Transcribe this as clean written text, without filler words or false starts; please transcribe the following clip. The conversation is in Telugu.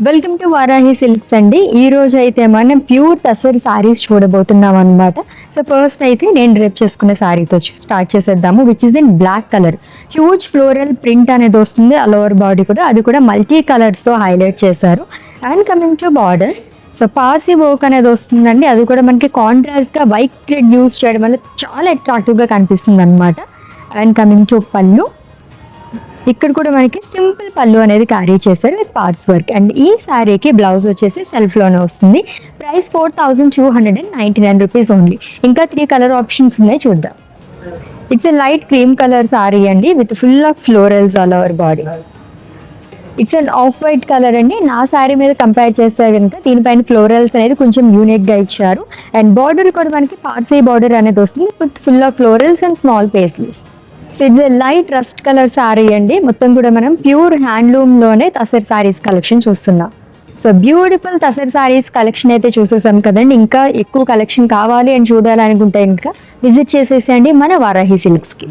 వెల్కమ్ టు వారాహి సిల్క్స్ అండి. ఈ రోజు అయితే మనం ప్యూర్ టసర్ సారీస్ చూడబోతున్నాం అనమాట. సో ఫస్ట్ అయితే నేను డ్రెప్ చేసుకున్న సారీతో స్టార్ట్ చేసేద్దాము, which is in black colour. Huge floral print అనేది వస్తుంది, ఆల్ ఓవర్ బాడీ కూడా. అది కూడా మల్టీ కలర్స్తో హైలైట్ చేశారు. And coming to border, so Parsi work అనేది వస్తుందండి. అది కూడా మనకి కాంట్రాస్ట్గా వైట్ థ్రెడ్ యూస్ చేయడం వల్ల చాలా అట్రాక్టివ్గా కనిపిస్తుంది అనమాట. అండ్ కమింగ్ టు పళ్ళు, ఇక్కడ కూడా మనకి సింపుల్ పళ్ళు అనేది క్యారీ చేశారు విత్ పార్ట్స్ వర్క్. అండ్ ఈ శారీకి బ్లౌజ్ వచ్చేసి సెల్ఫ్లోనే వస్తుంది. Price 4299 rupees only. ఇంకా 3 కలర్ ఆప్షన్స్ ఉన్నాయి, చూద్దాం. It's a light cream colour sari అండి with full of florals all over body. It's an off white colour అండి. నా శారీ మీద కంపేర్ చేస్తే కనుక దీనిపైన ఫ్లోరల్స్ అనేది కొంచెం యూనిక్గా ఇచ్చారు. అండ్ బార్డర్ కూడా మనకి పార్సీ బార్డర్ అనేది వస్తుంది with full of florals and small paisleys. So ఇది లైట్ రస్ట్ కలర్ శారీ అండి. మొత్తం కూడా మనం ప్యూర్ హ్యాండ్లూమ్లోనే టసర్ శారీస్ కలెక్షన్ చూస్తున్నాం. So beautiful tussar saris collection అయితే చూసేసాం కదండి. ఇంకా ఎక్కువ కలెక్షన్ కావాలి అని చూడాలనుకుంటే ఇంకా విజిట్ చేసేసేయండి మన వారాహి సిల్క్స్కి.